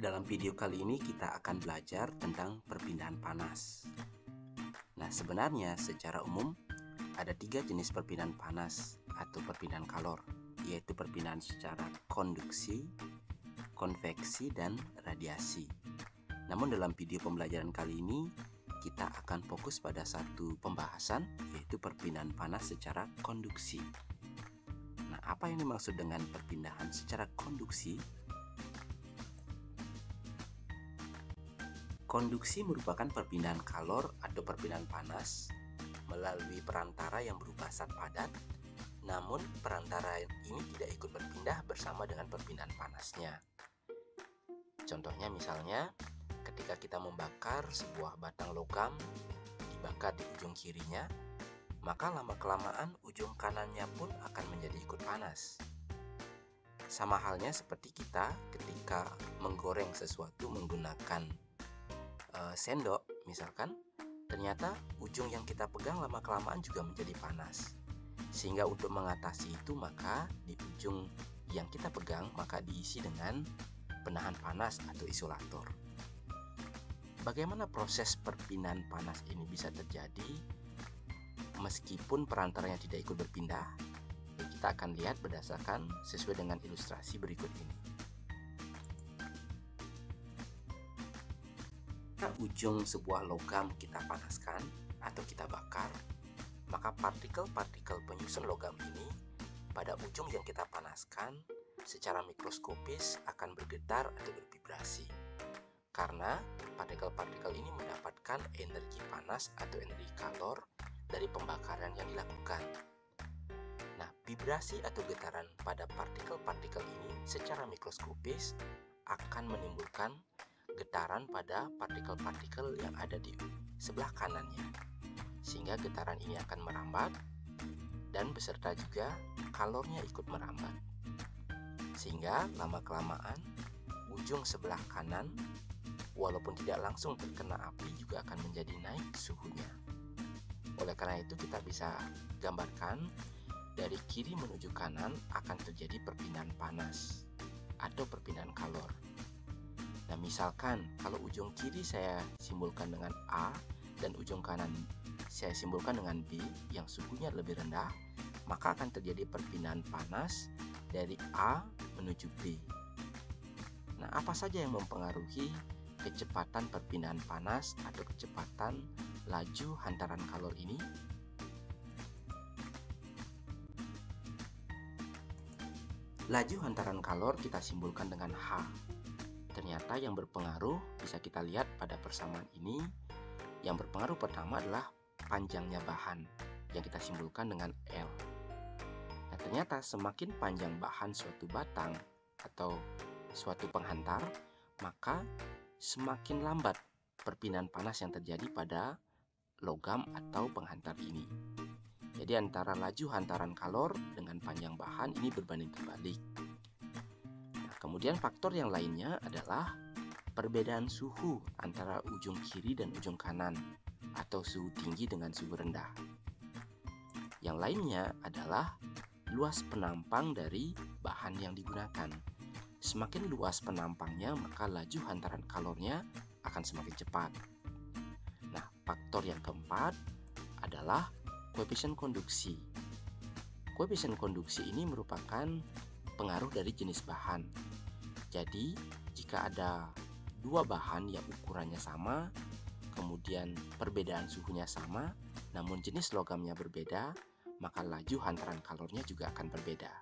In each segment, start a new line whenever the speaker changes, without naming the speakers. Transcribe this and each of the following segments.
Dalam video kali ini kita akan belajar tentang perpindahan panas. Nah, sebenarnya secara umum ada 3 jenis perpindahan panas atau perpindahan kalor, yaitu perpindahan secara konduksi, konveksi, dan radiasi. Namun dalam video pembelajaran kali ini kita akan fokus pada satu pembahasan, yaitu perpindahan panas secara konduksi. Nah, apa yang dimaksud dengan perpindahan secara konduksi? Konduksi merupakan perpindahan kalor atau perpindahan panas melalui perantara yang berupa zat padat, namun perantara ini tidak ikut berpindah bersama dengan perpindahan panasnya. Contohnya misalnya, ketika kita membakar sebuah batang logam dibakar di ujung kirinya, maka lama-kelamaan ujung kanannya pun akan menjadi ikut panas. Sama halnya seperti kita ketika menggoreng sesuatu menggunakan sendok misalkan, ternyata ujung yang kita pegang lama-kelamaan juga menjadi panas. Sehingga untuk mengatasi itu maka di ujung yang kita pegang maka diisi dengan penahan panas atau isolator. Bagaimana proses perpindahan panas ini bisa terjadi meskipun perantaranya tidak ikut berpindah? Kita akan lihat berdasarkan sesuai dengan ilustrasi berikut ini. Ujung sebuah logam kita panaskan atau kita bakar, maka partikel-partikel penyusun logam ini pada ujung yang kita panaskan secara mikroskopis akan bergetar atau bervibrasi karena partikel-partikel ini mendapatkan energi panas atau energi kalor dari pembakaran yang dilakukan. Nah, vibrasi atau getaran pada partikel-partikel ini secara mikroskopis akan menimbulkan getaran pada partikel-partikel yang ada di sebelah kanannya, sehingga getaran ini akan merambat dan beserta juga kalornya ikut merambat, sehingga lama-kelamaan ujung sebelah kanan walaupun tidak langsung terkena api juga akan menjadi naik suhunya. Oleh karena itu kita bisa gambarkan dari kiri menuju kanan akan terjadi perpindahan panas atau perpindahan kalor. Nah, misalkan kalau ujung kiri saya simbolkan dengan A dan ujung kanan saya simbolkan dengan B yang suhunya lebih rendah, maka akan terjadi perpindahan panas dari A menuju B. Nah, apa saja yang mempengaruhi kecepatan perpindahan panas atau kecepatan laju hantaran kalor ini? Laju hantaran kalor kita simbolkan dengan H. Ternyata yang berpengaruh bisa kita lihat pada persamaan ini. Yang berpengaruh pertama adalah panjangnya bahan yang kita simbolkan dengan L. Nah, ternyata semakin panjang bahan suatu batang atau suatu penghantar, maka semakin lambat perpindahan panas yang terjadi pada logam atau penghantar ini. Jadi antara laju hantaran kalor dengan panjang bahan ini berbanding terbalik. Kemudian faktor yang lainnya adalah perbedaan suhu antara ujung kiri dan ujung kanan atau suhu tinggi dengan suhu rendah. Yang lainnya adalah luas penampang dari bahan yang digunakan. Semakin luas penampangnya maka laju hantaran kalornya akan semakin cepat. Nah, faktor yang keempat adalah koefisien konduksi. Koefisien konduksi ini merupakan pengaruh dari jenis bahan. Jadi, jika ada dua bahan yang ukurannya sama, kemudian perbedaan suhunya sama, namun jenis logamnya berbeda, maka laju hantaran kalornya juga akan berbeda.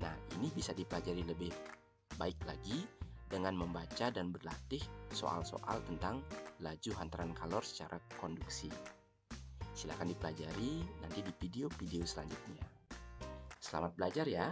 Nah, ini bisa dipelajari lebih baik lagi dengan membaca dan berlatih soal-soal tentang laju hantaran kalor secara konduksi. Silakan dipelajari nanti di video-video selanjutnya. Selamat belajar ya!